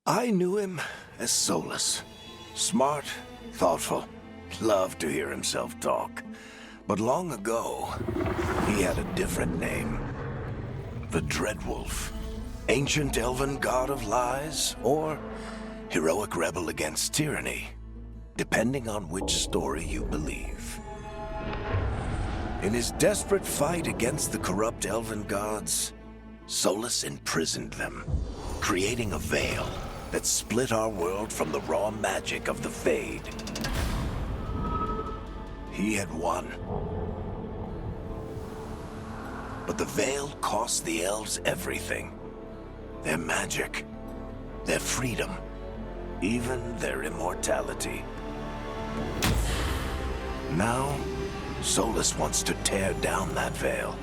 I knew him as Solus. Smart, thoughtful, loved to hear himself talk. But long ago, he had a different name. The Dreadwolf. Ancient elven god of lies, or heroic rebel against tyranny, depending on which story you believe. In his desperate fight against the corrupt elven gods, Solus imprisoned them, creating a veil that split our world from the raw magic of the Fade. He had won. But the veil cost the elves everything. Their magic, their freedom, even their immortality. Now, Solus wants to tear down that veil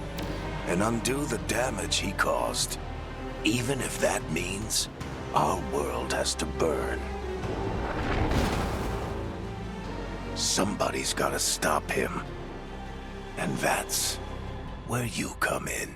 and undo the damage he caused, even if that means our world has to burn. Somebody's gotta stop him, and that's where you come in.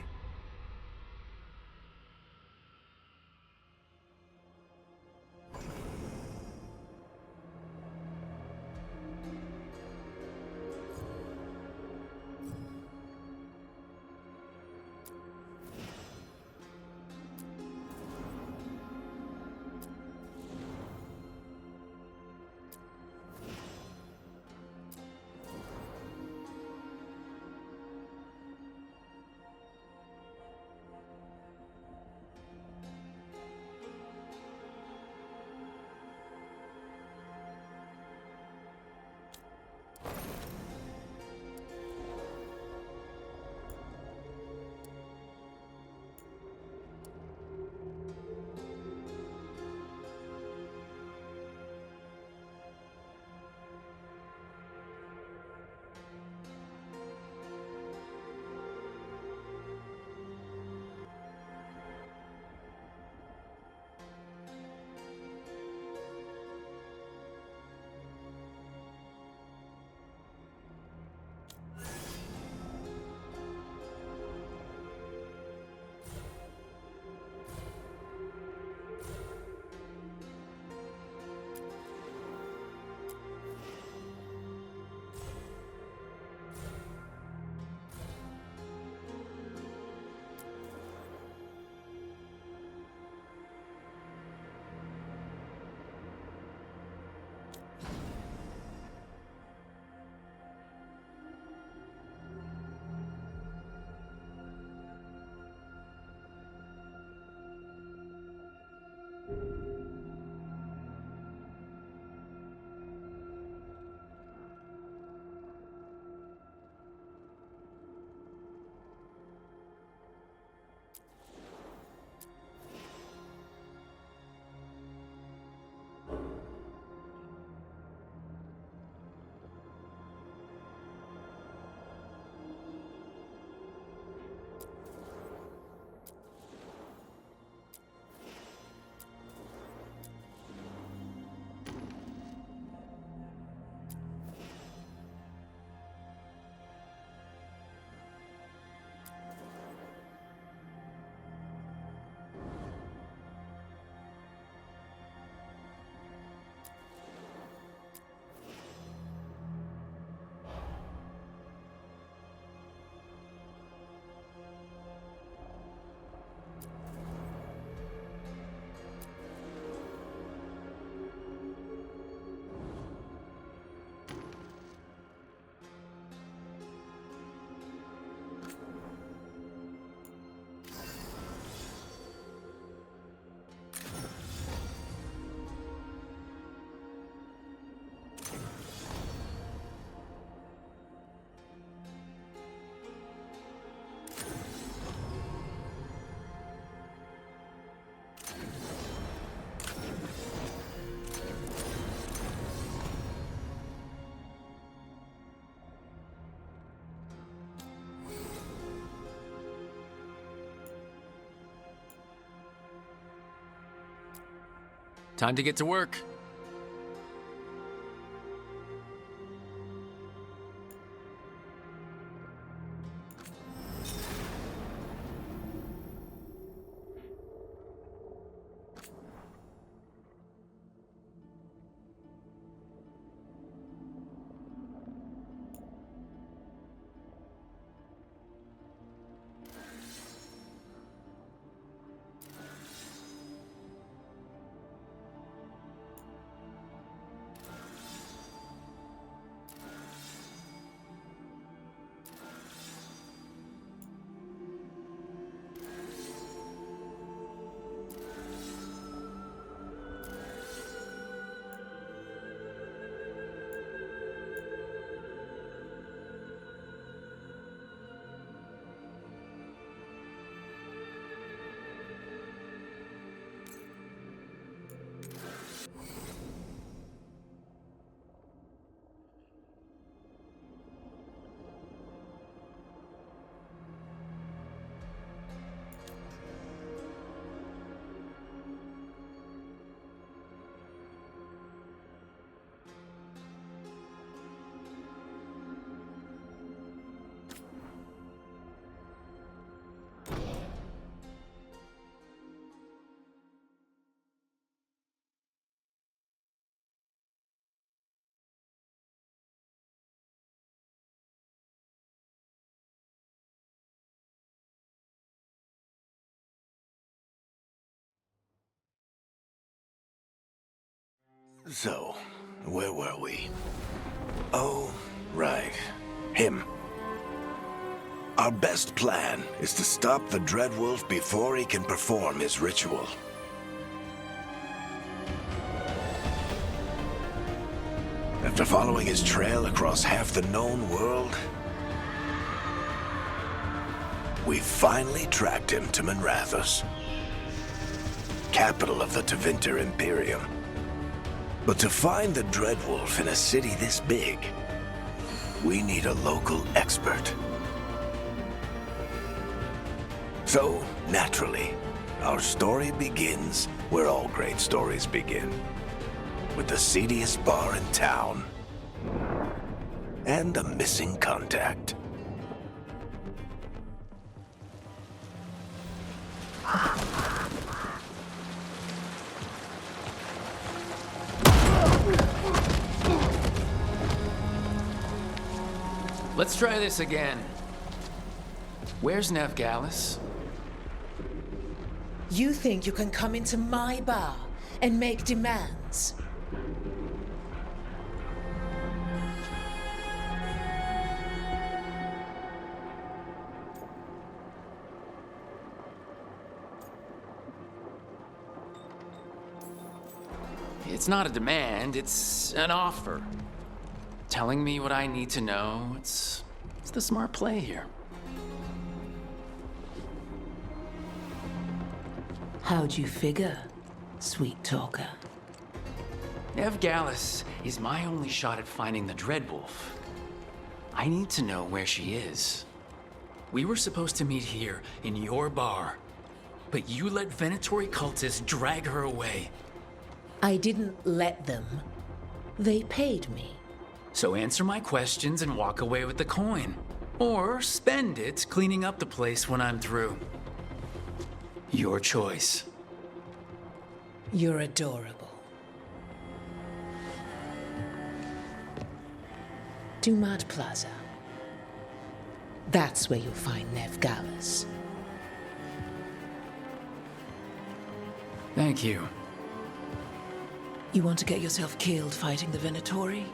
Time to get to work. So, where were we? Oh, right. Him. Our best plan is to stop the Dreadwolf before he can perform his ritual. After following his trail across half the known world, we finally tracked him to Manrathus, capital of the Tevinter Imperium. But to find the Dreadwolf in a city this big, we need a local expert. So, naturally, our story begins where all great stories begin. With the seediest bar in town. And a missing contact. Let's try this again. Where's Nevgalis? You think you can come into my bar and make demands? It's not a demand, it's an offer. Telling me what I need to know, it's the smart play here. How'd you figure, sweet talker? Nevgalis is my only shot at finding the Dreadwolf. I need to know where she is. We were supposed to meet here in your bar, but you let Venatori cultists drag her away. I didn't let them. They paid me. So answer my questions and walk away with the coin. Or spend it cleaning up the place when I'm through. Your choice. You're adorable. Dumad Plaza. That's where you'll find Nevgalis. Thank you. You want to get yourself killed fighting the Venatori?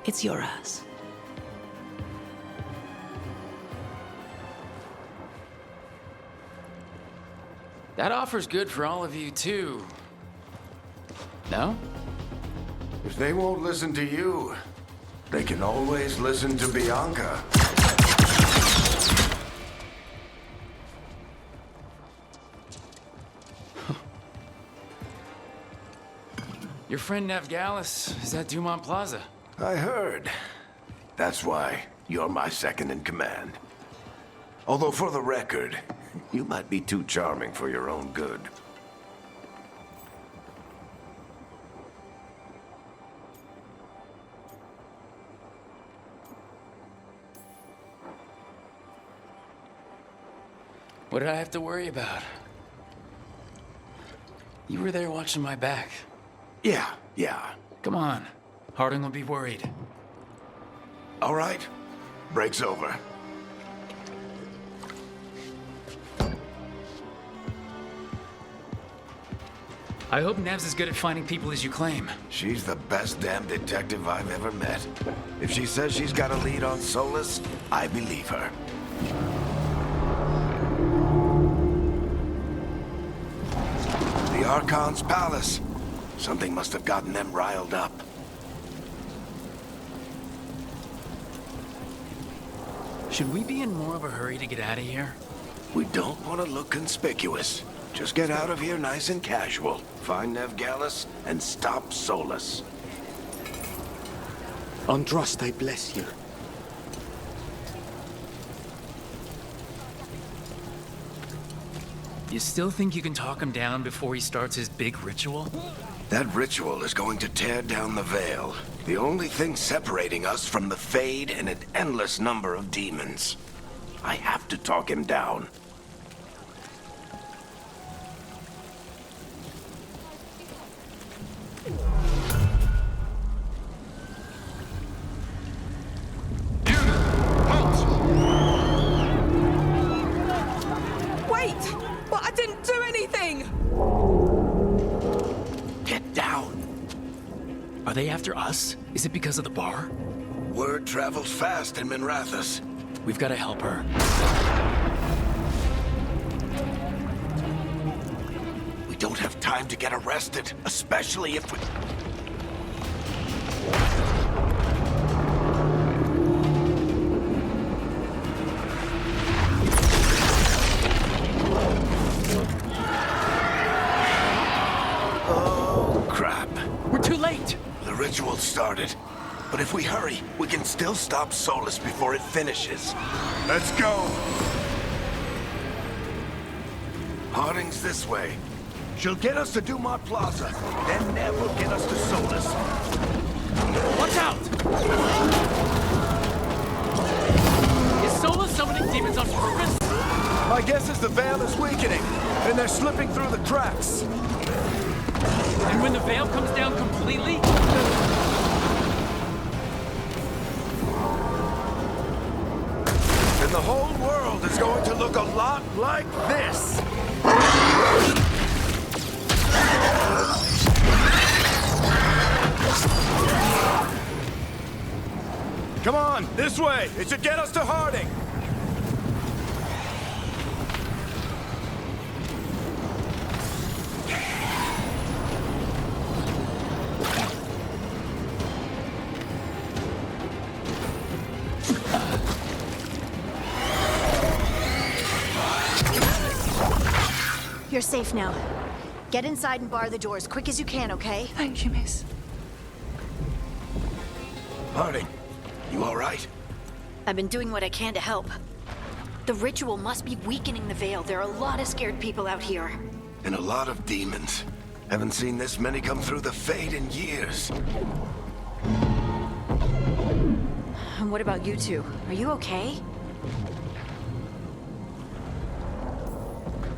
It's your ass. That offer's good for all of you, too. No? If they won't listen to you, they can always listen to Bianca. Your friend Nevgalis is at Dumont Plaza. I heard. That's why you're my second in command. Although for the record, you might be too charming for your own good. What did I have to worry about? You were there watching my back. Yeah. Come on. Harding will be worried. All right. Break's over. I hope Nev's as good at finding people as you claim. She's the best damn detective I've ever met. If she says she's got a lead on Solus, I believe her. The Archon's palace. Something must have gotten them riled up. Should we be in more of a hurry to get out of here? We don't want to look conspicuous. Just get out of here nice and casual. Find Nevgalis and stop Solus. Androst, I bless you. You still think you can talk him down before he starts his big ritual? That ritual is going to tear down the veil. The only thing separating us from the Fade and an endless number of demons. I have to talk him down. Wait! But I didn't do anything! Get down. Are they after us? Is it because of the bar? Word travels fast in Minrathous. We've got to help her. We don't have time to get arrested, especially if we... Oh, crap. We're too late! The ritual started. But if we hurry, we can still stop Solus before it finishes. Let's go! Harding's this way. She'll get us to Dumont Plaza, then Nev will get us to Solus. Watch out! Is Sola summoning demons on purpose? My guess is the Veil is weakening, and they're slipping through the cracks. And when the veil comes down completely? And the whole world is going to look a lot like this. Come on, this way. It should get us to Harding. You're safe now. Get inside and bar the door as quick as you can, okay? Thank you, miss. Harding, you all right? I've been doing what I can to help. The ritual must be weakening the Veil. There are a lot of scared people out here. And a lot of demons. Haven't seen this many come through the Fade in years. And what about you two? Are you okay?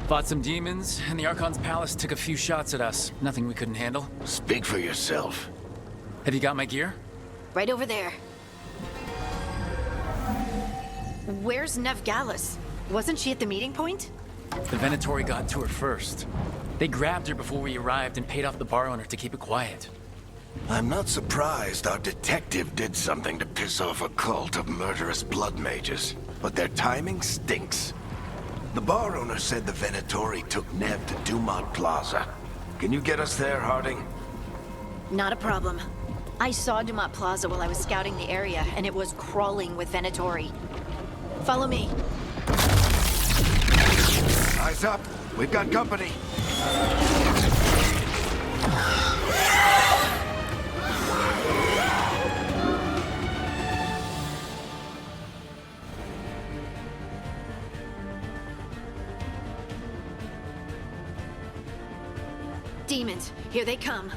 Fought some demons, and the Archon's palace took a few shots at us. Nothing we couldn't handle. Speak for yourself. Have you got my gear? Right over there. Where's Nev Gallus? Wasn't she at the meeting point? The Venatori got to her first. They grabbed her before we arrived and paid off the bar owner to keep it quiet. I'm not surprised our detective did something to piss off a cult of murderous blood mages, but their timing stinks. The bar owner said the Venatori took Nev to Dumont Plaza. Can you get us there, Harding? Not a problem. I saw Dumont Plaza while I was scouting the area, and it was crawling with Venatori. Follow me. Eyes up. We've got company. Demons, here they come.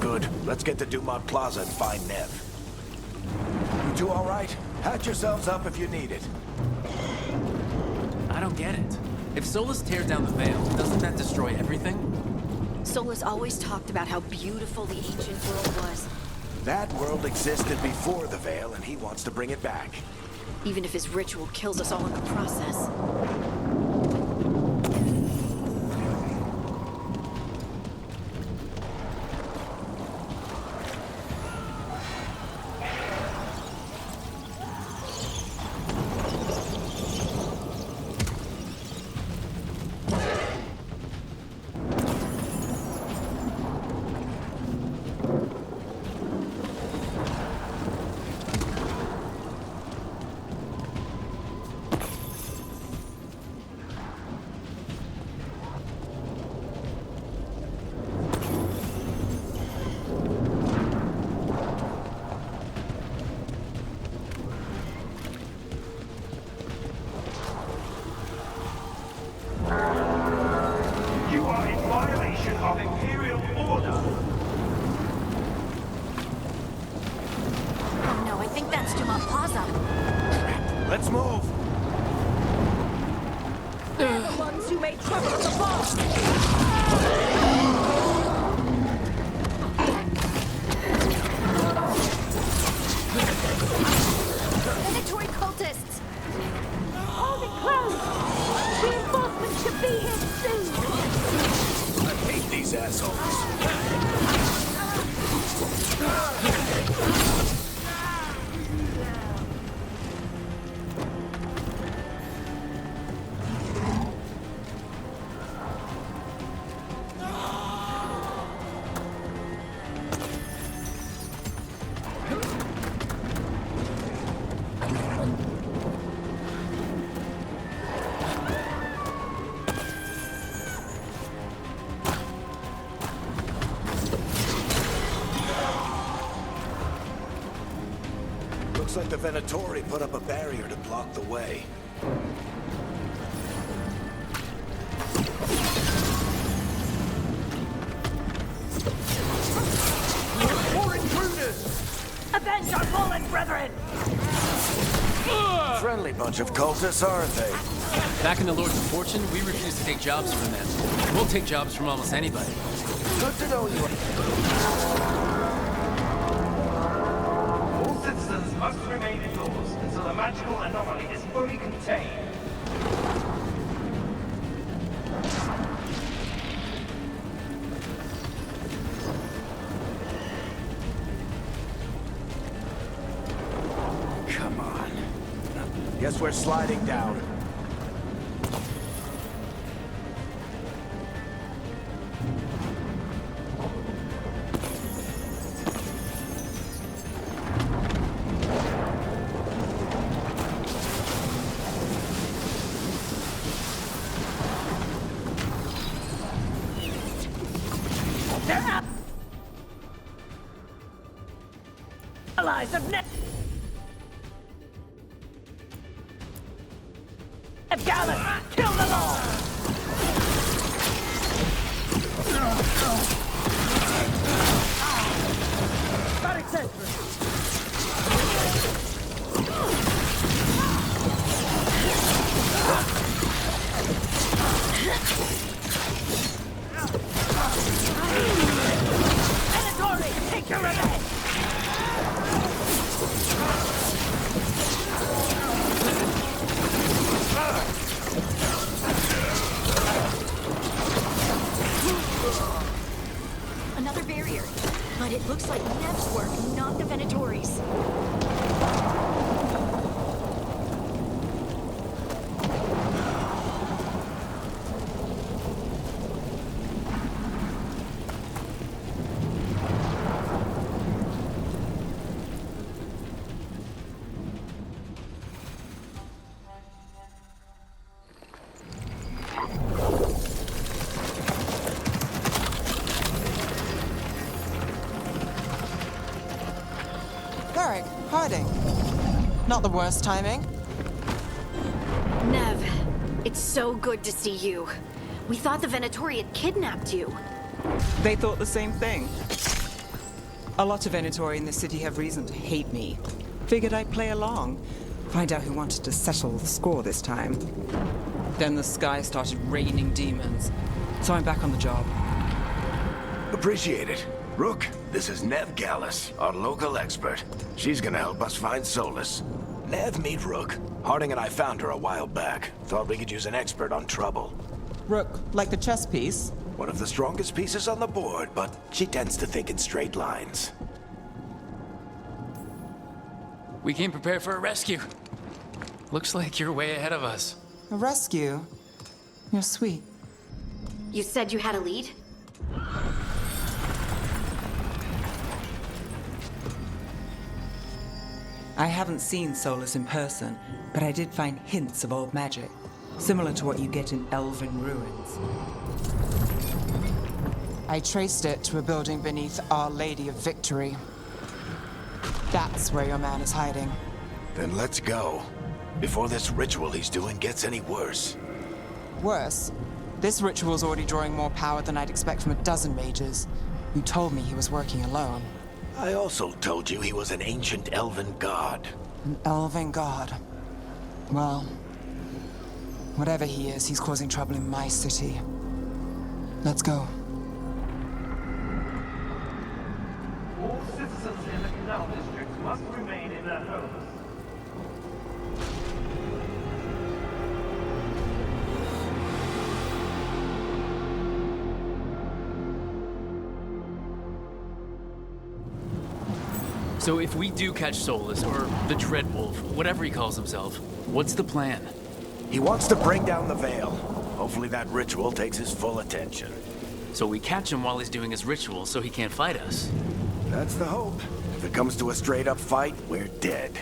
Good. Let's get to Dumont Plaza and find Nev. You two all right? Hatch yourselves up if you need it. I don't get it. If Solus tears down the veil, doesn't that destroy everything? Solus always talked about how beautiful the ancient world was. That world existed before the Veil, and he wants to bring it back. Even if his ritual kills us all in the process. plaza. Let's move! They're the ones who made trouble at the bar! Venatory cultists! Hold it close! Reinforcements should be here soon! I hate these assholes. Looks like the Venatori put up a barrier to block the way. More intruders! Avenge our fallen brethren! Friendly bunch of cultists, aren't they? Back in the Lords of Fortune, we refuse to take jobs from them. We'll take jobs from almost anybody. Good to know you. All citizens must remain indoors until the magical anomaly is fully contained. Come on. Guess we're sliding down. They're allies of Gallus! Kill them all! Static sentry! Venatori, take your revenge! Another barrier. But it looks like Nev's work, not the Venatori's. Hiding. Not the worst timing. Nev, it's so good to see you. We thought the Venatori had kidnapped you. They thought the same thing. A lot of Venatori in this city have reason to hate me. Figured I'd play along. Find out who wanted to settle the score this time. Then the sky started raining demons. So I'm back on the job. Appreciate it. Rook, this is Nev Gallus, our local expert. She's gonna help us find Solus. Nev, meet Rook. Harding and I found her a while back. Thought we could use an expert on trouble. Rook, like the chess piece? One of the strongest pieces on the board, but she tends to think in straight lines. We came prepared for a rescue. Looks like you're way ahead of us. A rescue? You're sweet. You said you had a lead? I haven't seen Solus in person, but I did find hints of old magic, similar to what you get in elven ruins. I traced it to a building beneath Our Lady of Victory. That's where your man is hiding. Then let's go. Before this ritual he's doing gets any worse. Worse, this ritual's already drawing more power than I'd expect from a dozen mages. You told me he was working alone. I also told you he was an ancient elven god. An elven god. Well, whatever he is, he's causing trouble in my city. Let's go. All citizens in the Canal District must remain in their homes. So if we do catch Solus, or the Dreadwolf, whatever he calls himself, what's the plan? He wants to bring down the Veil. Hopefully that ritual takes his full attention. So we catch him while he's doing his ritual so he can't fight us. That's the hope. If it comes to a straight-up fight, we're dead.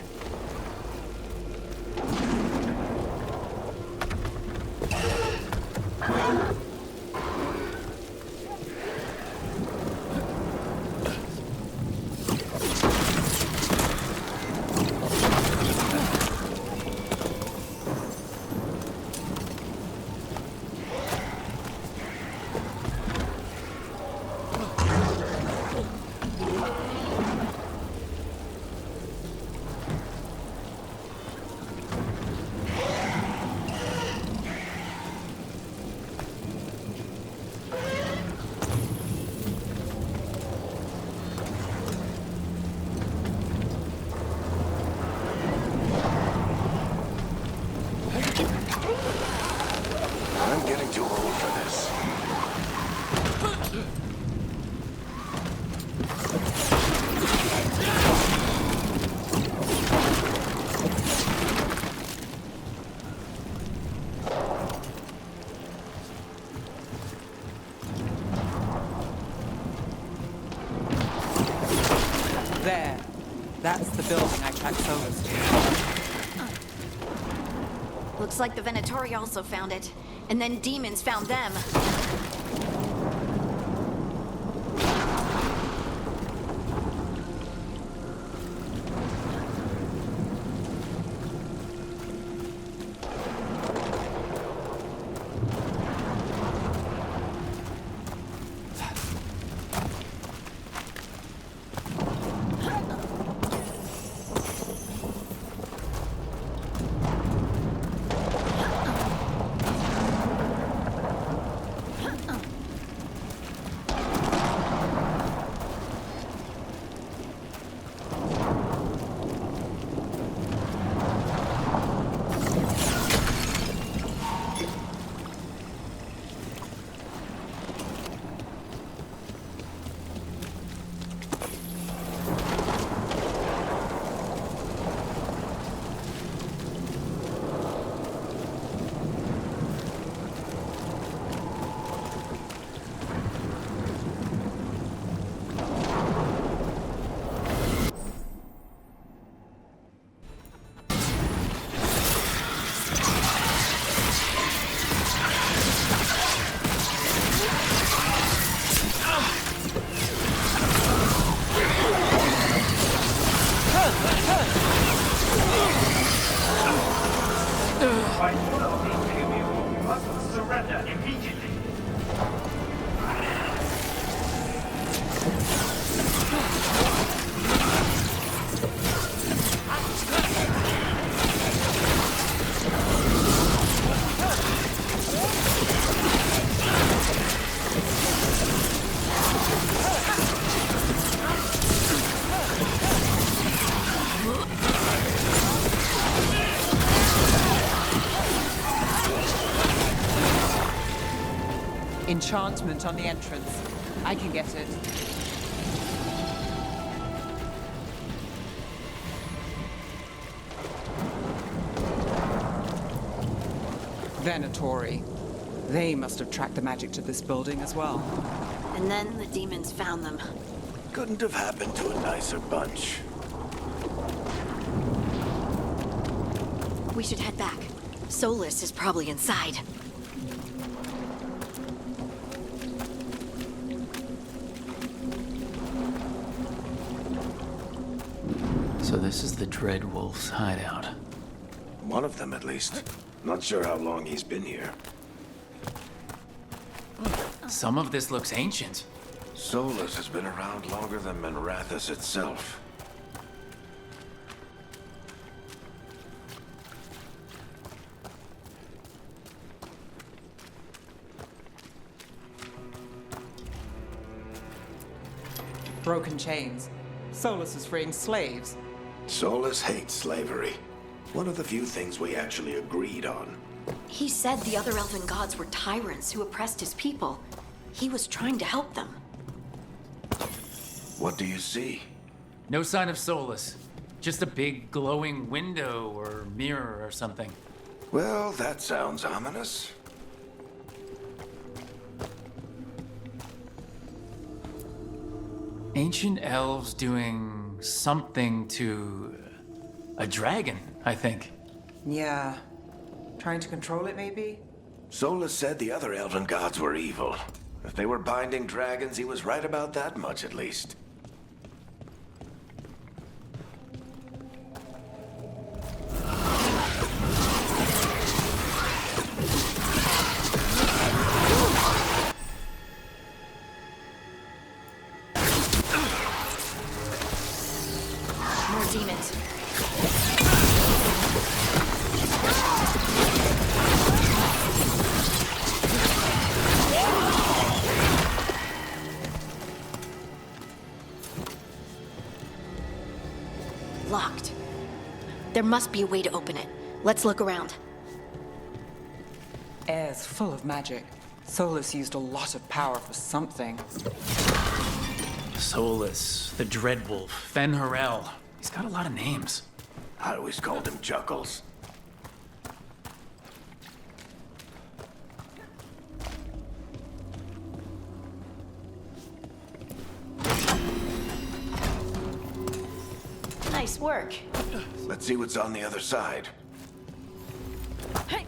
I'm getting too old for this. There. That's the building I tracked Solus to. Looks like the Venatori also found it. And then demons found them. By order of the Imperium, you must surrender immediately. Enchantment on the entrance. I can get it. Venatori. They must have tracked the magic to this building as well. And then the demons found them. Couldn't have happened to a nicer bunch. We should head back. Solus is probably inside. So this is the Dreadwolf's hideout. One of them, at least. Not sure how long he's been here. Some of this looks ancient. Solus has been around longer than Manrathus itself. broken chains. Solus is freeing slaves. Solus hates slavery. One of the few things we actually agreed on. He said the other elven gods were tyrants who oppressed his people. He was trying to help them. What do you see? No sign of Solus. Just a big glowing window or mirror or something. Well, that sounds ominous. Ancient elves doing something to a dragon, I think. Yeah. Trying to control it, maybe? Solus said the other elven gods were evil. If they were binding dragons, he was right about that much at least. More demons. Locked. There must be a way to open it. Let's look around. Air's full of magic. Solus used a lot of power for something. Solus, the Dreadwolf, Fen'Harel. He's got a lot of names. I always called him Chuckles. Nice work. Let's see what's on the other side. Hey.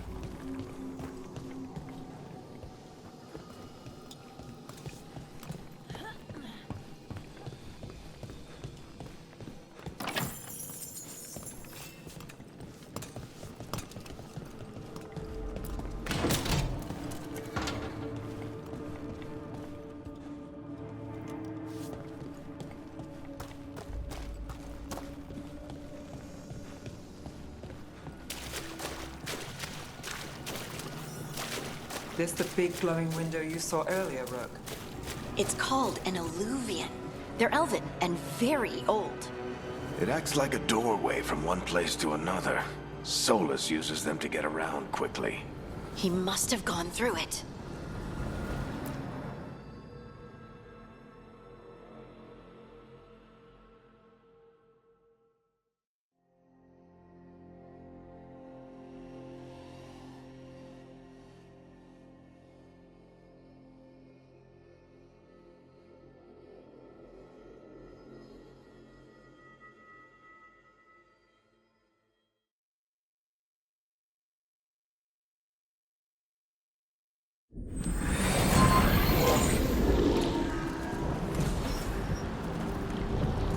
This the big glowing window you saw earlier, Rook? It's called an alluvian. They're elven and very old. It acts like a doorway from one place to another. Solus uses them to get around quickly. He must have gone through it.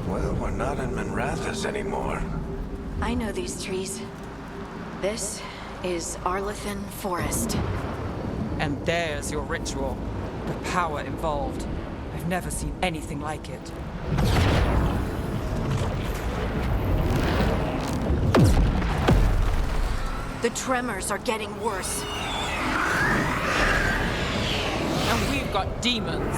Well, we're not in Minrathous anymore. I know these trees. This is Арлатhan Forest. And there's your ritual. The power involved. I've never seen anything like it. The tremors are getting worse. And we've got demons.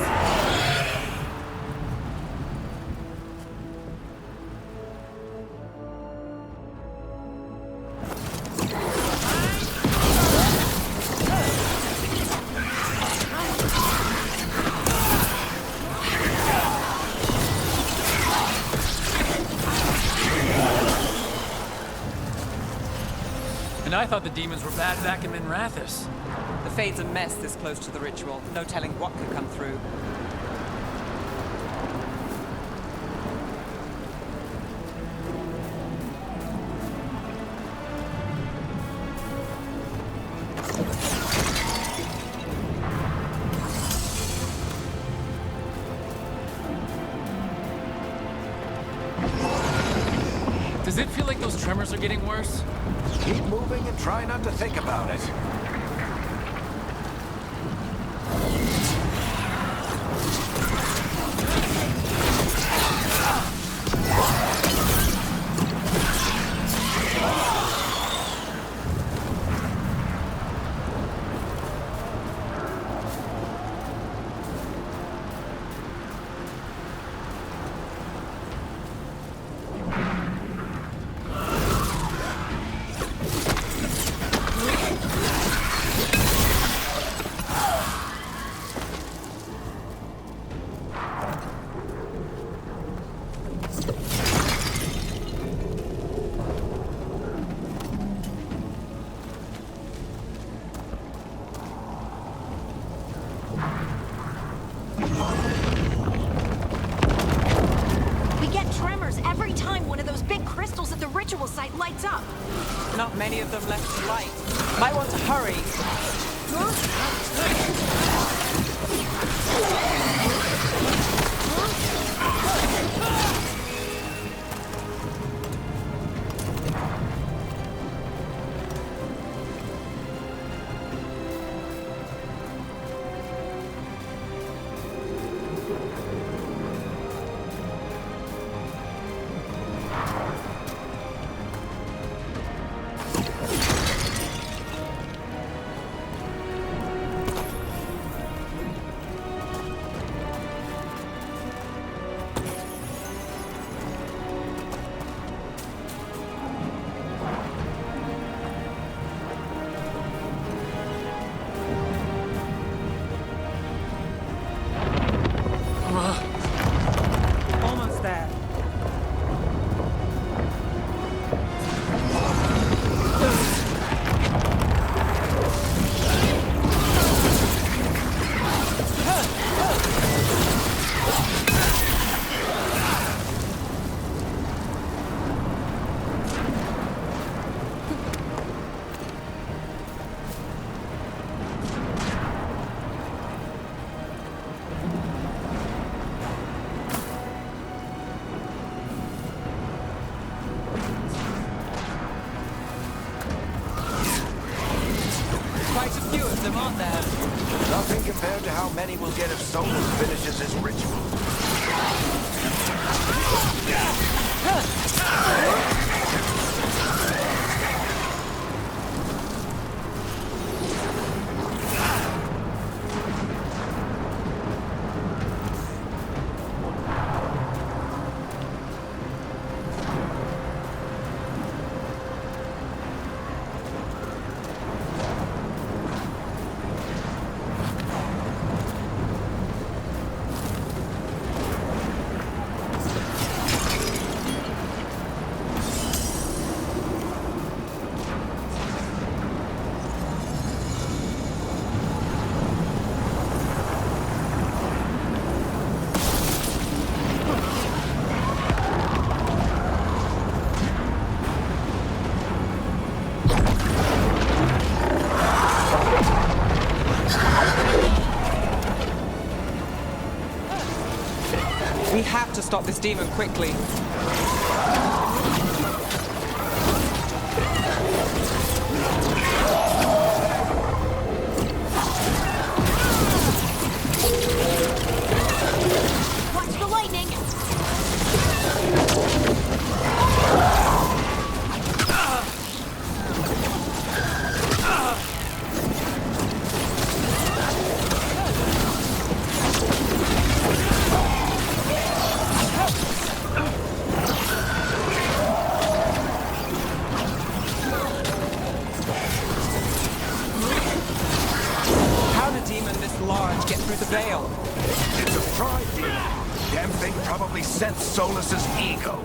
And I thought the demons were bad back in Minrathous. The Fade's a mess this close to the ritual. No telling what could come through. Does it feel like those tremors are getting worse? Keep moving and try not to think about it. Not many of them left to light. Might want to hurry. Almost there. Quite a few of them, aren't there? Nothing compared to how many we'll get if Solus finishes his ritual. We have to stop this demon quickly. Watch the lightning! How did a demon this large get through the veil? It's a pride demon. Damn thing probably sensed Solus's ego.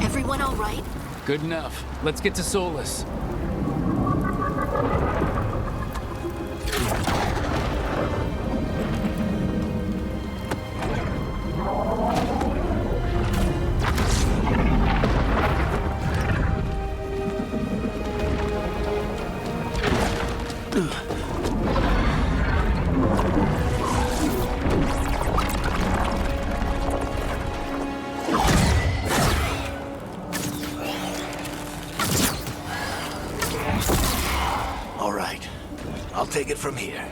Everyone all right? Good enough. Let's get to Solus. All right. I'll take it from here.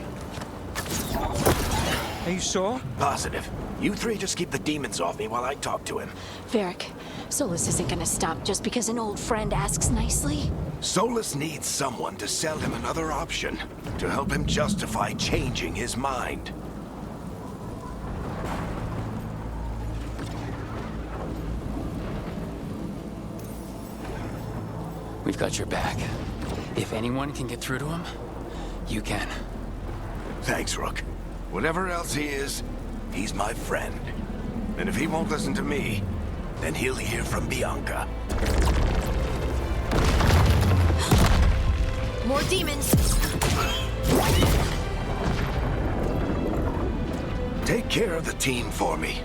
Are you sure? Positive. You three just keep the demons off me while I talk to him. Varric, Solus isn't gonna stop just because an old friend asks nicely. Solus needs someone to sell him another option, to help him justify changing his mind. We've got your back. If anyone can get through to him, you can. Thanks, Rook. Whatever else he is, he's my friend. And if he won't listen to me, then he'll hear from Bianca. More demons! Take care of the team for me.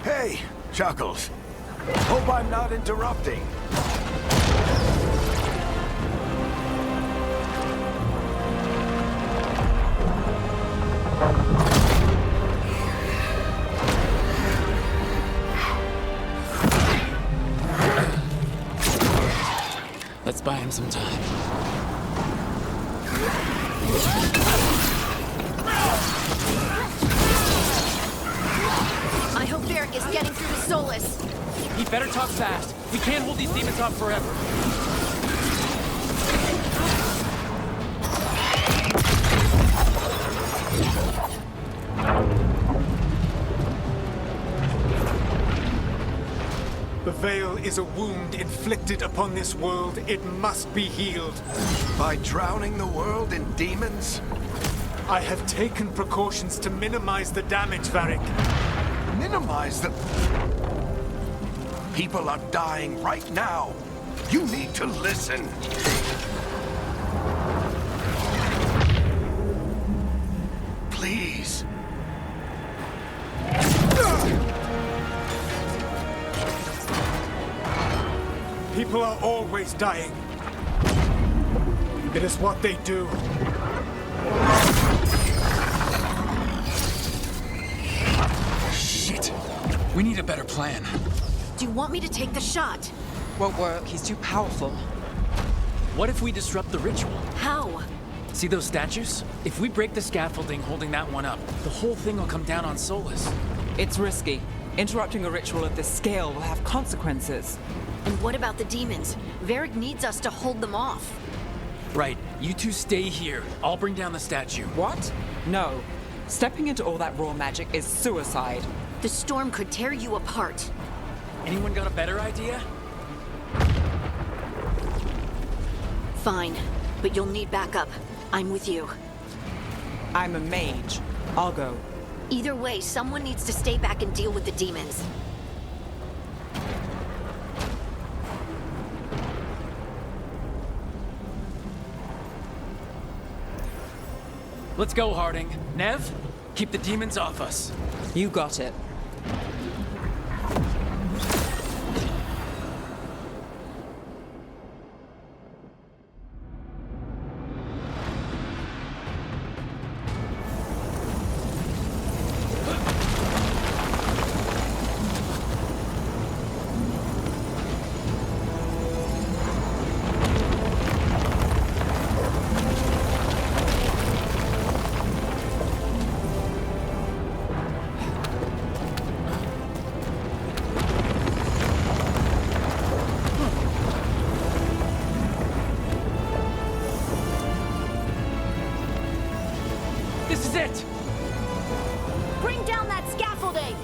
Hey, Chuckles. Hope I'm not interrupting. Let's buy him some time. I hope Varric is getting through the Solus. He better talk fast. We can't hold these demons off forever. The Veil is a wound inflicted upon this world. It must be healed. By drowning the world in demons? I have taken precautions to minimize the damage, Varric. Minimize the... People are dying right now. You need to listen. Please. People are always dying. It is what they do. Shit. We need a better plan. Do you want me to take the shot? Won't work. He's too powerful. What if we disrupt the ritual? How? See those statues? If we break the scaffolding holding that one up, the whole thing will come down on Solus. It's risky. Interrupting a ritual of this scale will have consequences. And what about the demons? Varric needs us to hold them off. Right. You two stay here. I'll bring down the statue. What? No. Stepping into all that raw magic is suicide. The storm could tear you apart. Anyone got a better idea? Fine, but you'll need backup. I'm with you. I'm a mage. I'll go. Either way, someone needs to stay back and deal with the demons. Let's go, Harding. Nev, keep the demons off us. You got it. This is it! Bring down that scaffolding!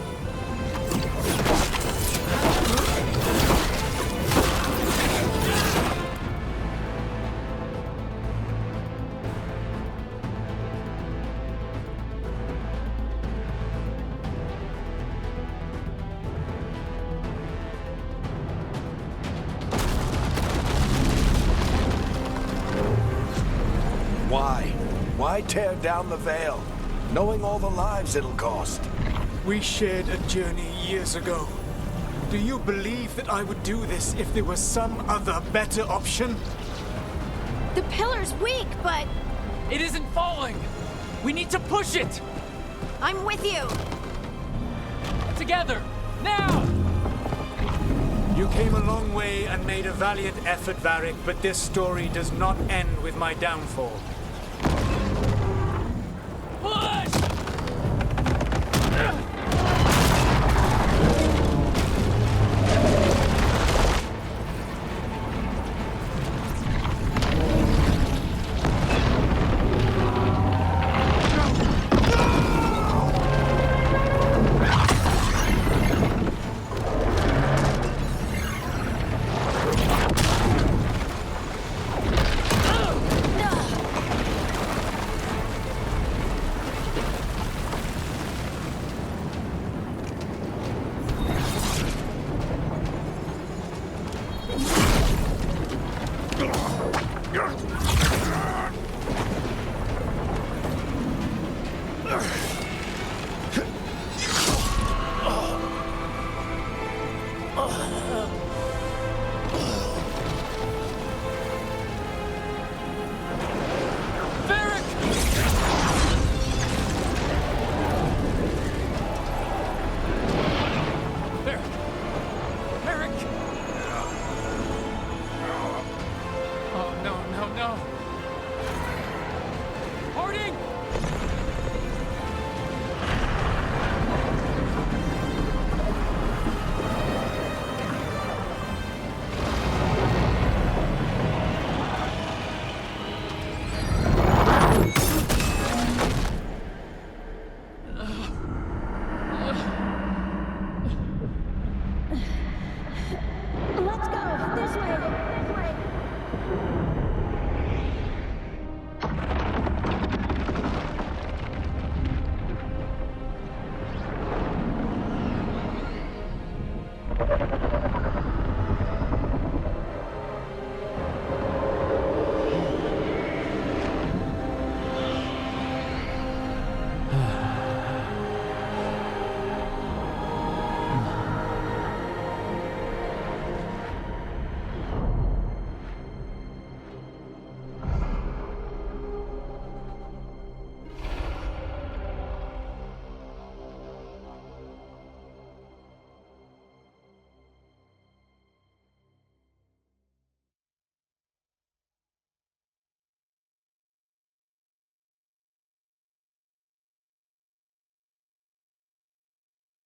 Why tear down the Veil, knowing all the lives it'll cost? We shared a journey years ago. Do you believe that I would do this if there was some other better option? The pillar's weak, but It isn't falling! We need to push it! I'm with you! Together! Now! You came a long way and made a valiant effort, Varric, but this story does not end with my downfall. Push!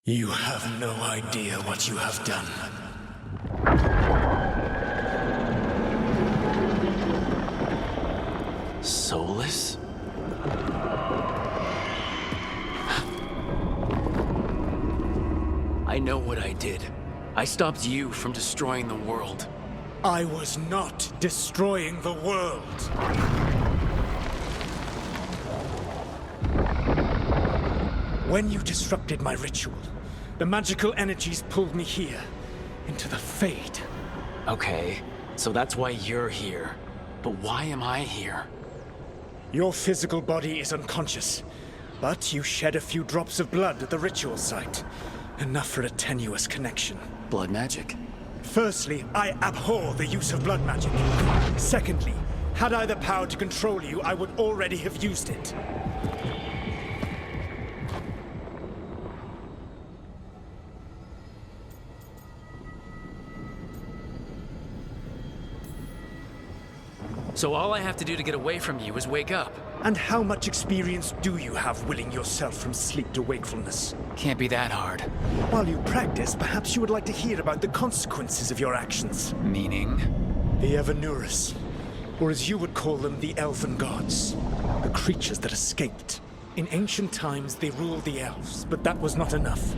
You have no idea what you have done. Soulless? I know what I did. I stopped you from destroying the world. I was not destroying the world. When you disrupted my ritual, the magical energies pulled me here, into the Fade. Okay, so that's why you're here. But why am I here? Your physical body is unconscious, but you shed a few drops of blood at the ritual site. Enough for a tenuous connection. Blood magic? Firstly, I abhor the use of blood magic. Secondly, had I the power to control you, I would already have used it. So all I have to do to get away from you is wake up. And how much experience do you have willing yourself from sleep to wakefulness? Can't be that hard. While you practice, perhaps you would like to hear about the consequences of your actions. Meaning? The Evanurus, or as you would call them, the Elven Gods. The creatures that escaped. In ancient times, they ruled the elves, but that was not enough.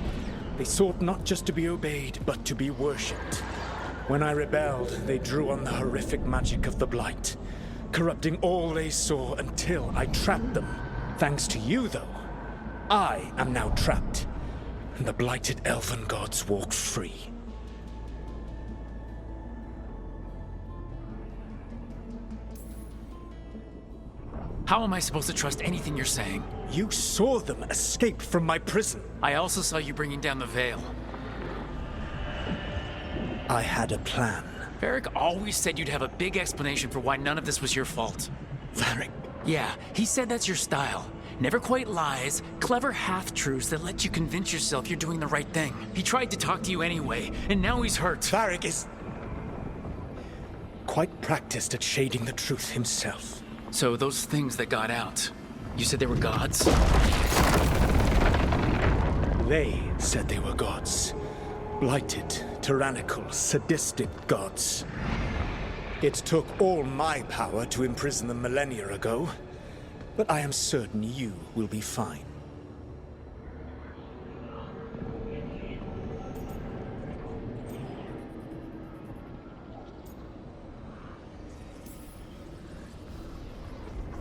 They sought not just to be obeyed, but to be worshipped. When I rebelled, they drew on the horrific magic of the Blight, corrupting all they saw until I trapped them. Thanks to you, though, I am now trapped, and the blighted Elven Gods walk free. How am I supposed to trust anything you're saying? You saw them escape from my prison. I also saw you bringing down the veil. I had a plan. Varric always said you'd have a big explanation for why none of this was your fault. Varric? Yeah, he said that's your style. Never quite lies, clever half-truths that let you convince yourself you're doing the right thing. He tried to talk to you anyway, and now he's hurt. Varric is quite practiced at shading the truth himself. So those things that got out, you said they were gods? They said they were gods. Blighted, tyrannical, sadistic gods. It took all my power to imprison them millennia ago, but I am certain you will be fine.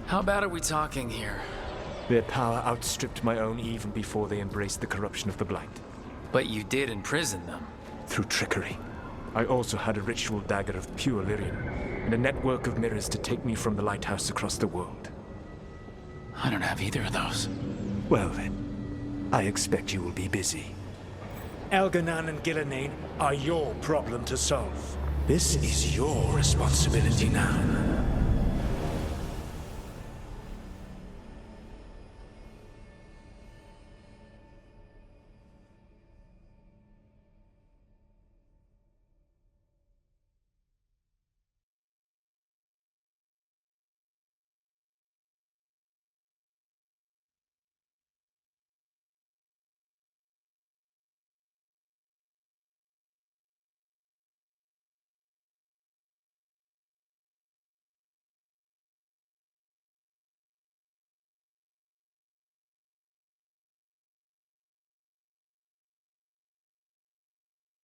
How bad are we talking here? Their power outstripped my own even before they embraced the corruption of the Blight. But you did imprison them. Through trickery. I also had a ritual dagger of pure lyrium, and a network of mirrors to take me from the lighthouse across the world. I don't have either of those. Well then, I expect you will be busy. Elganan and Gillenane are your problem to solve. This is your responsibility now.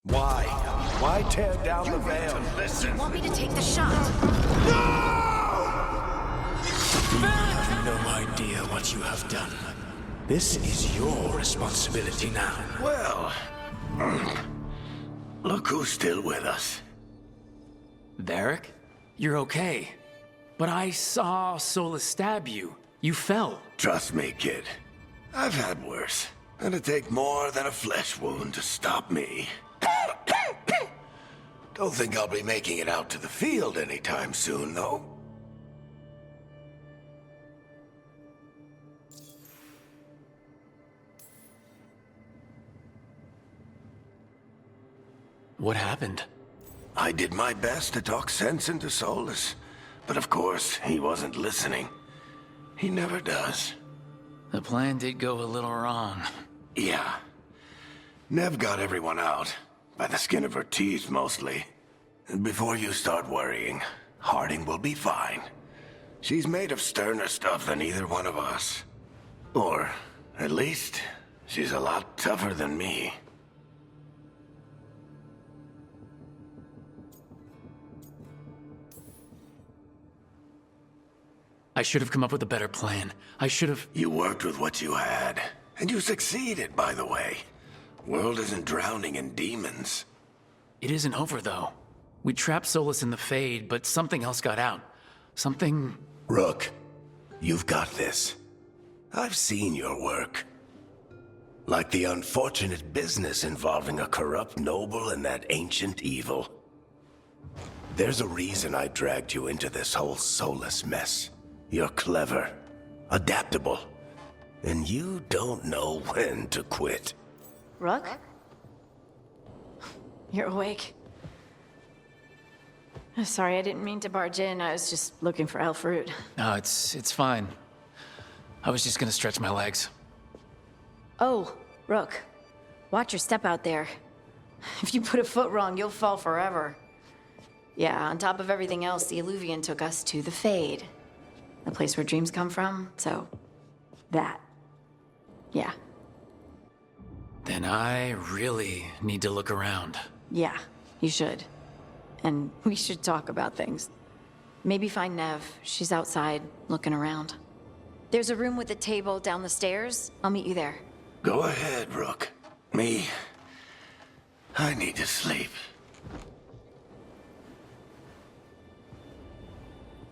Why? Why tear down the veil? You want me to take the shot? You have no idea what you have done. This is your responsibility now. Well, look who's still with us. Varric? You're okay. But I saw Solus stab you. You fell. Trust me, kid. I've had worse. It'd take more than a flesh wound to stop me. Don't think I'll be making it out to the field anytime soon, though. What happened? I did my best to talk sense into Solus, but of course, he wasn't listening. He never does. The plan did go a little wrong. Yeah. Nev got everyone out. By the skin of her teeth, mostly. And before you start worrying, Harding will be fine. She's made of sterner stuff than either one of us. Or, at least, she's a lot tougher than me. I should have come up with a better plan. I should have... You worked with what you had. And you succeeded, by the way. World isn't drowning in demons. It isn't over, though. We trapped Solus in the Fade, but something else got out. Something... Rook, you've got this. I've seen your work. Like the unfortunate business involving a corrupt noble and that ancient evil. There's a reason I dragged you into this whole Solus mess. You're clever, adaptable, and you don't know when to quit. Rook? You're awake. Sorry, I didn't mean to barge in. I was just looking for elf fruit. No, it's fine. I was just gonna stretch my legs. Oh, Rook. Watch your step out there. If you put a foot wrong, you'll fall forever. Yeah, on top of everything else, the Illuvian took us to the Fade. The place where dreams come from, so... that. Yeah. Then I really need to look around. Yeah, you should. And we should talk about things. Maybe find Nev. She's outside, looking around. There's a room with a table down the stairs. I'll meet you there. Go ahead, Rook. Me, I need to sleep.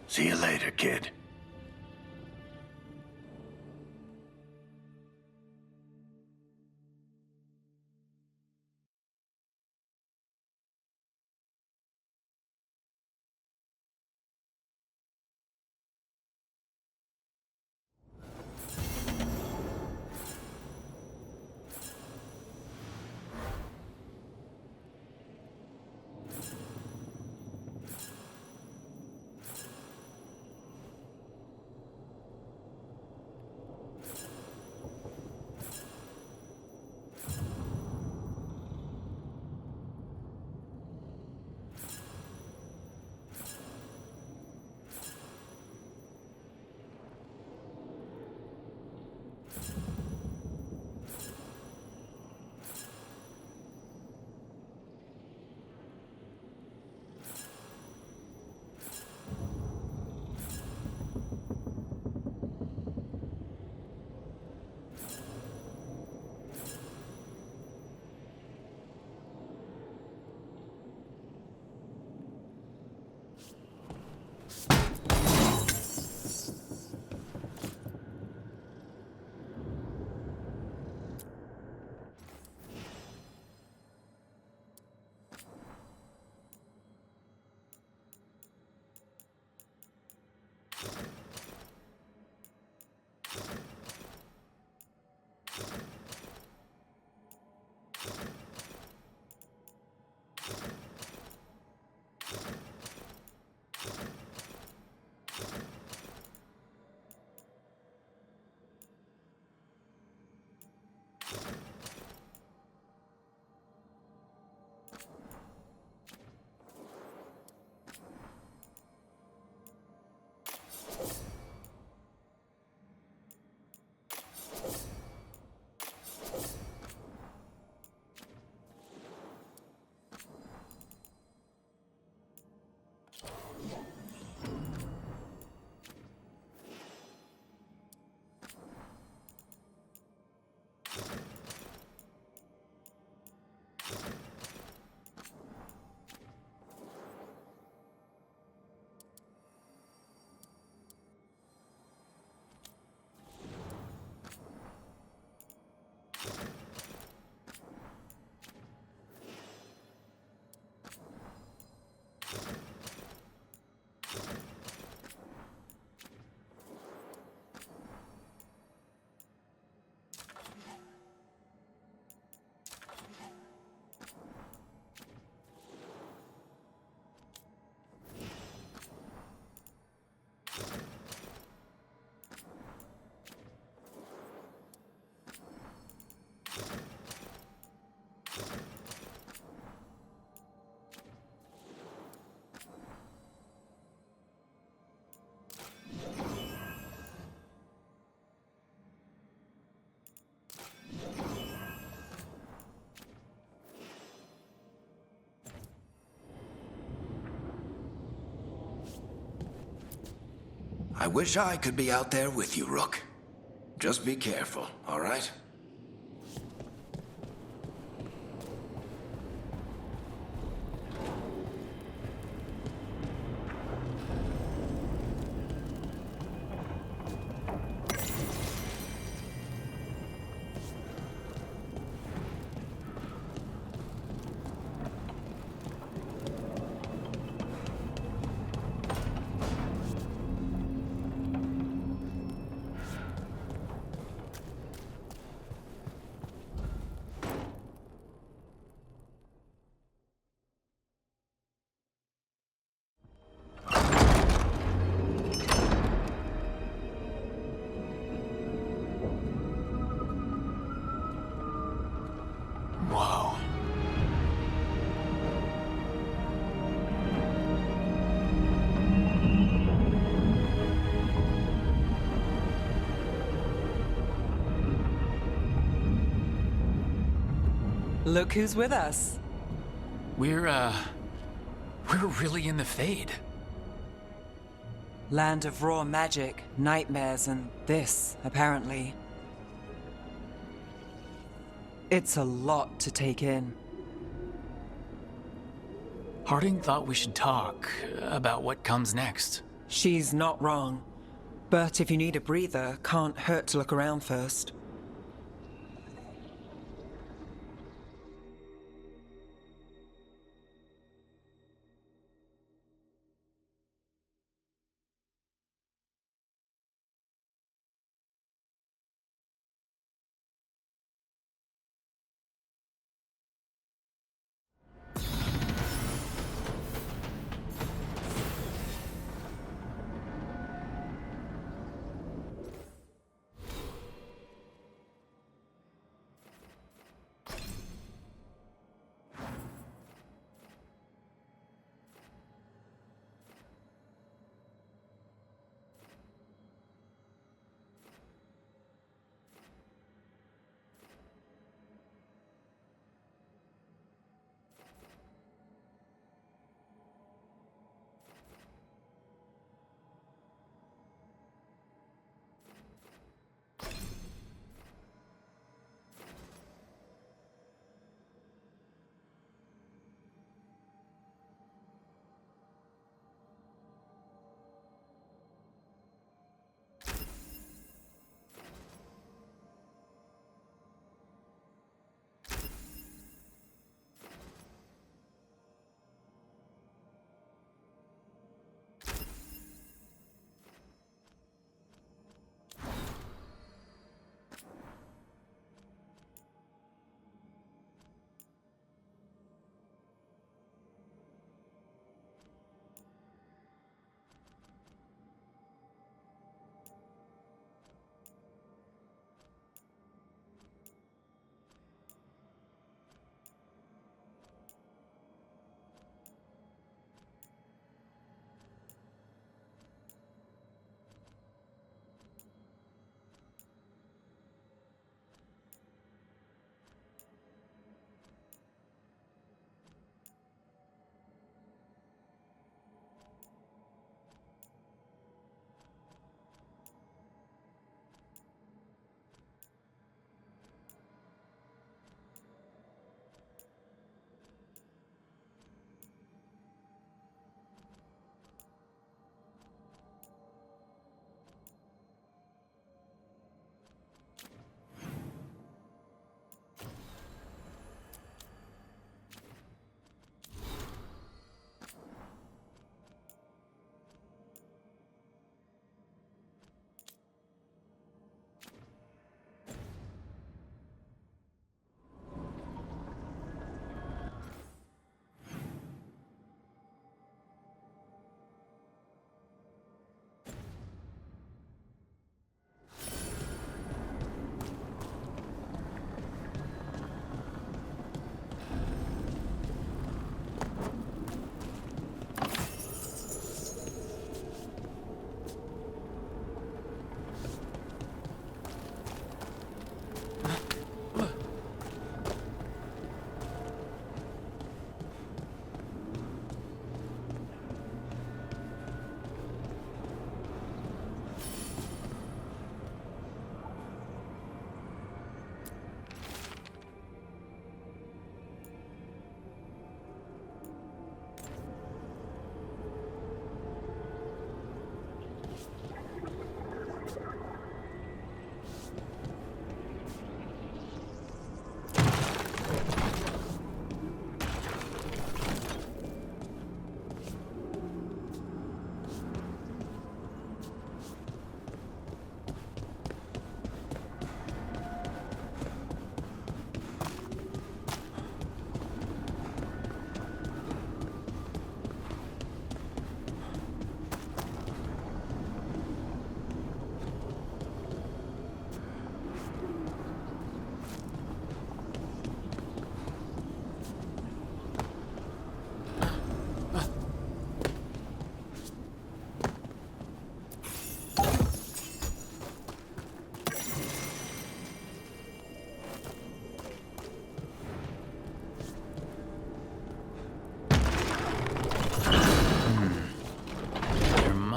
See you later, kid. I wish I could be out there with you, Rook. Just be careful, all right? Whoa. Look who's with us. We're really in the Fade. Land of raw magic, nightmares, and this, apparently. It's a lot to take in. Harding thought we should talk about what comes next. She's not wrong. But if you need a breather, can't hurt to look around first.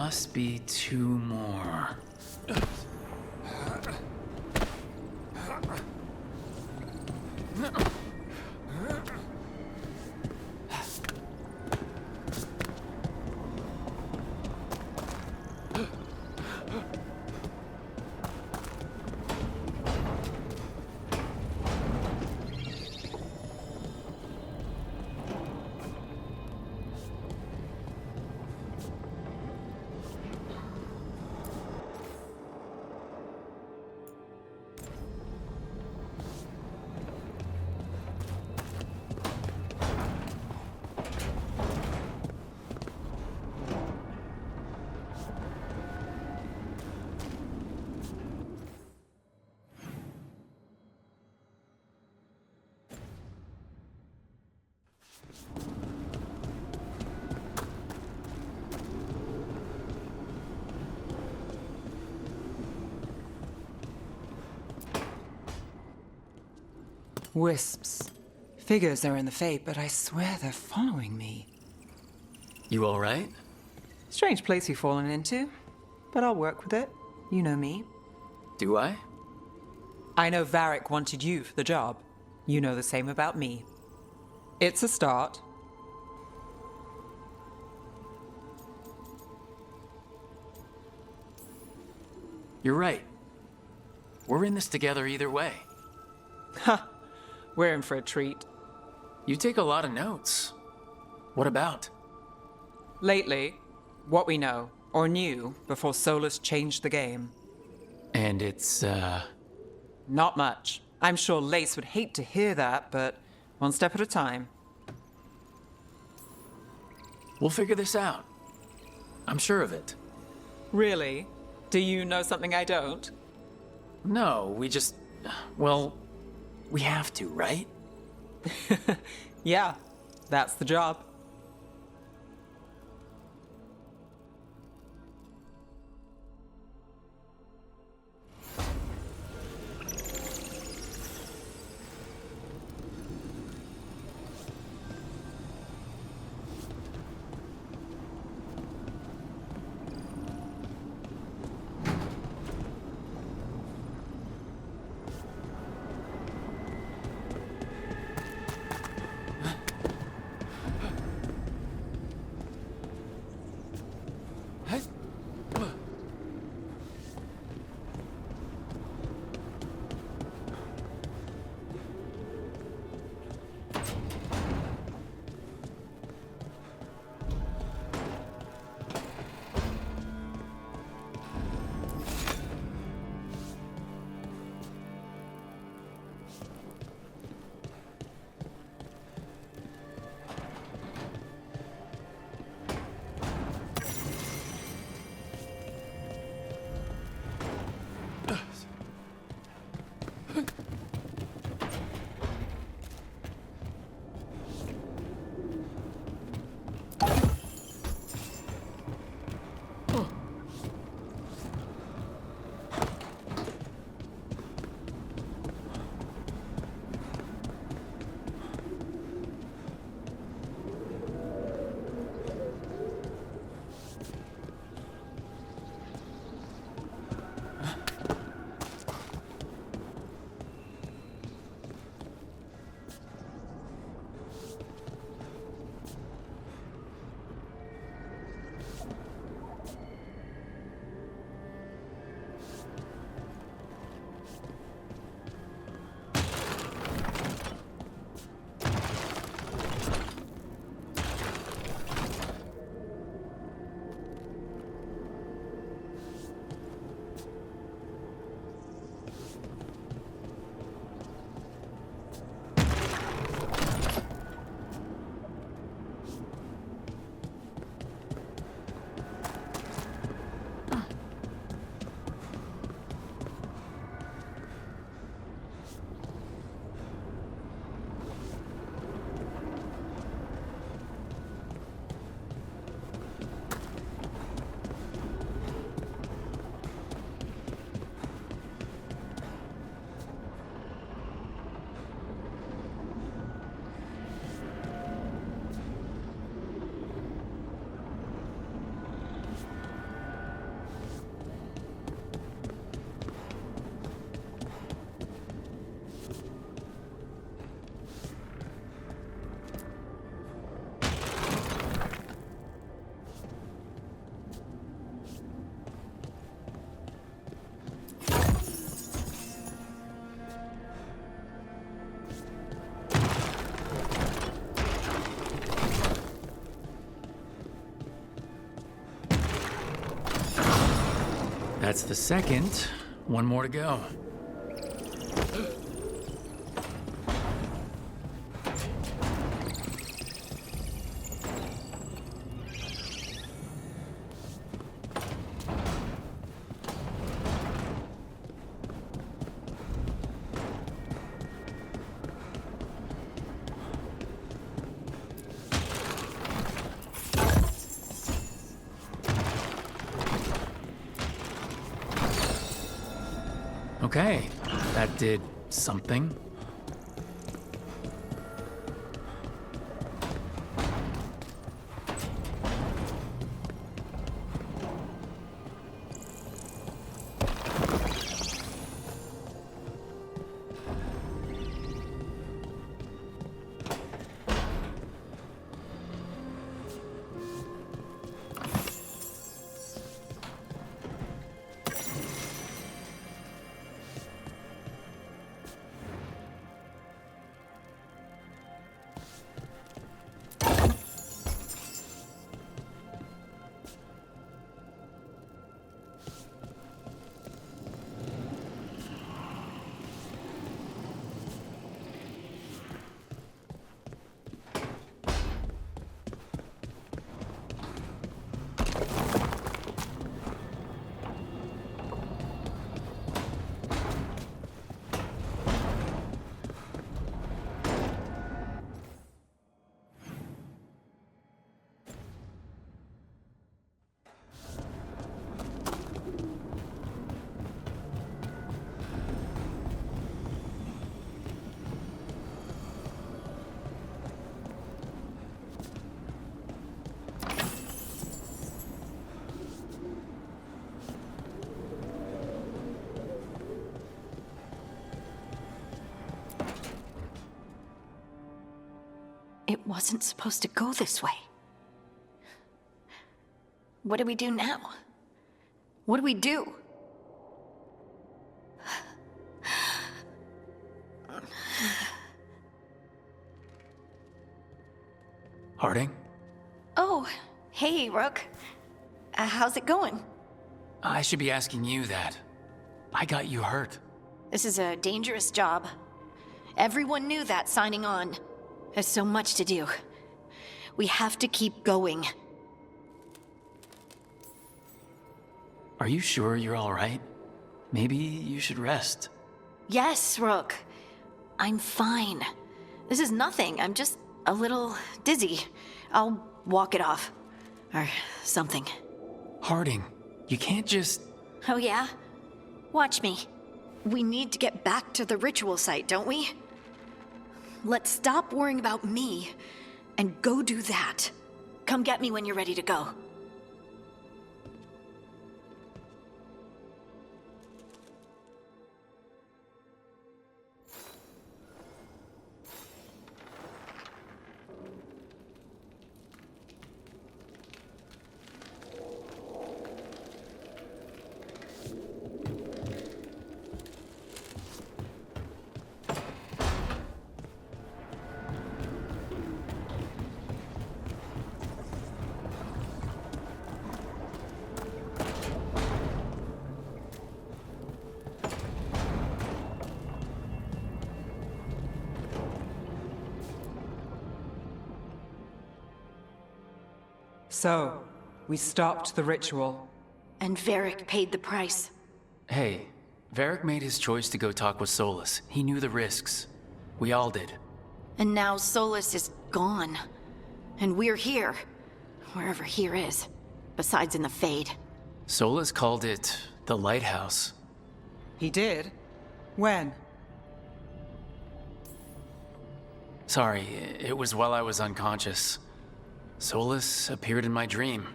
must be two more. Wisps. Figures are in the Fate, but I swear they're following me. You all right? Strange place you've fallen into, but I'll work with it. You know me. Do I? I know Varric wanted you for the job. You know the same about me. It's a start. You're right. We're in this together either way. Ha! We're in for a treat. You take a lot of notes. What about? Lately, what we know, or knew, before Solus changed the game. And it's, Not much. I'm sure Lace would hate to hear that, but one step at a time. We'll figure this out. I'm sure of it. Really? Do you know something I don't? No, we just... Well, we have to, right? Yeah, that's the job. That's the second. One more to go. Okay, that did something. It wasn't supposed to go this way. What do we do now? What do we do? Harding? Oh, hey, Rook. How's it going? I should be asking you that. I got you hurt. This is a dangerous job. Everyone knew that signing on. There's so much to do. We have to keep going. Are you sure you're all right? Maybe you should rest. Yes, Rook. I'm fine. This is nothing. I'm just a little dizzy. I'll walk it off. Or something. Harding, you can't just... Oh yeah? Watch me. We need to get back to the ritual site, don't we? Let's stop worrying about me and go do that. Come get me when you're ready to go. So, we stopped the ritual. And Varric paid the price. Hey, Varric made his choice to go talk with Solus. He knew the risks. We all did. And now Solus is gone. And we're here. Wherever here is. Besides in the Fade. Solus called it the Lighthouse. He did? When? Sorry, it was while I was unconscious. Solus appeared in my dream.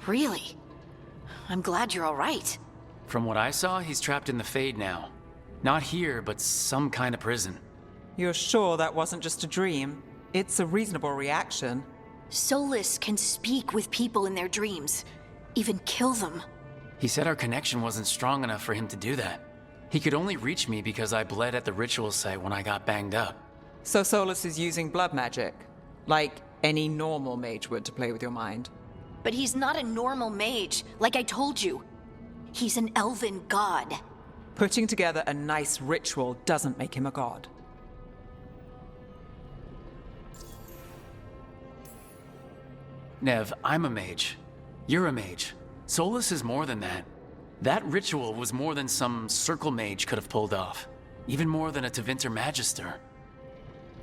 Really? I'm glad you're all right. From what I saw, he's trapped in the Fade now. Not here, but some kind of prison. You're sure that wasn't just a dream? It's a reasonable reaction. Solus can speak with people in their dreams. Even kill them. He said our connection wasn't strong enough for him to do that. He could only reach me because I bled at the ritual site when I got banged up. So Solus is using blood magic? Like any normal mage would to play with your mind? But he's not a normal mage, like I told you. He's an elven god. Putting together a nice ritual doesn't make him a god. Nev, I'm a mage. You're a mage. Solus is more than that. That ritual was more than some circle mage could have pulled off. Even more than a Tevinter Magister.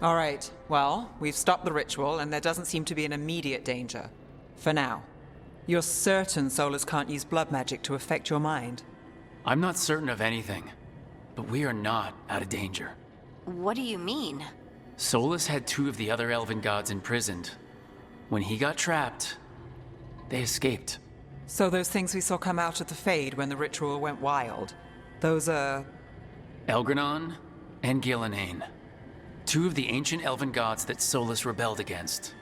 All right, well, we've stopped the ritual and there doesn't seem to be an immediate danger. For now. You're certain Solus can't use blood magic to affect your mind? I'm not certain of anything, but we are not out of danger. What do you mean? Solus had 2 of the other elven gods imprisoned. When he got trapped, they escaped. So those things we saw come out of the Fade when the ritual went wild, those are... Elgranon and Gillenane. 2 of the ancient elven gods that Solus rebelled against.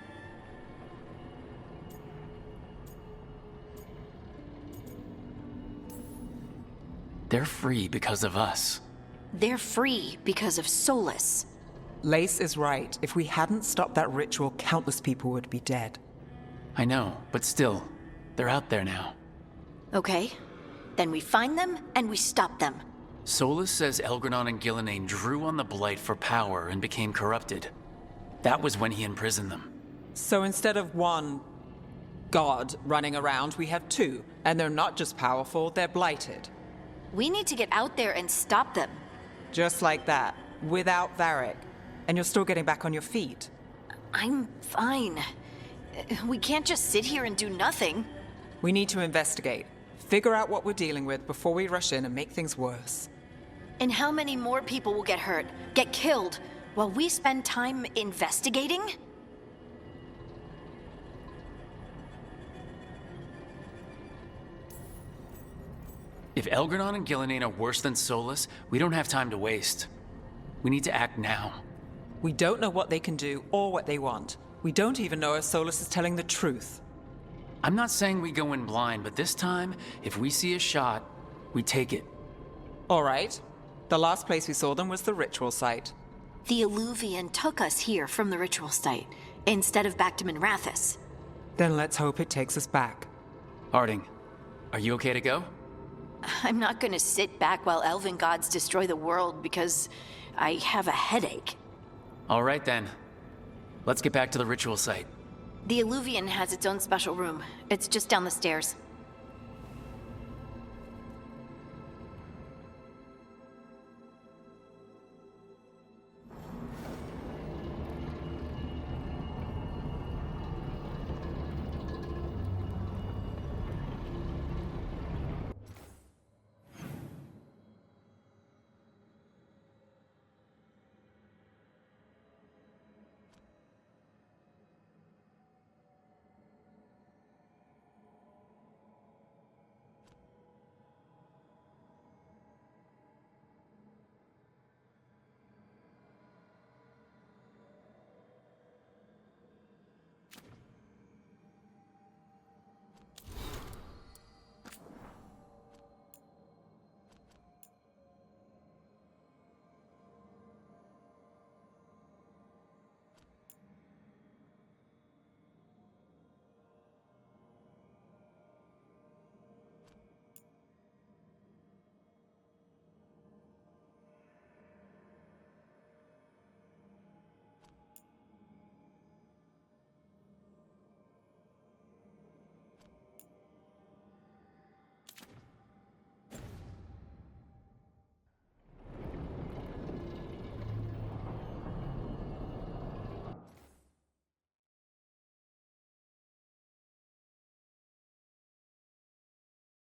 They're free because of us. They're free because of Solus. Lace is right. If we hadn't stopped that ritual, countless people would be dead. I know, but still, they're out there now. Okay. Then we find them and we stop them. Solus says Elgranon and Gillenane drew on the Blight for power and became corrupted. That was when he imprisoned them. So instead of one god running around, we have 2. And they're not just powerful, they're blighted. We need to get out there and stop them. Just like that, without Varric. And you're still getting back on your feet. I'm fine. We can't just sit here and do nothing. We need to investigate. Figure out what we're dealing with before we rush in and make things worse. And how many more people will get hurt, get killed, while we spend time investigating? If Elgranon and Gillenane are worse than Solus, we don't have time to waste. We need to act now. We don't know what they can do or what they want. We don't even know if Solus is telling the truth. I'm not saying we go in blind, but this time, if we see a shot, we take it. All right. The last place we saw them was the ritual site. The Illuvian took us here from the ritual site, instead of back to Minrathous. Then let's hope it takes us back. Harding, are you okay to go? I'm not gonna sit back while elven gods destroy the world because I have a headache. All right then. Let's get back to the ritual site. The Illuvian has its own special room. It's just down the stairs.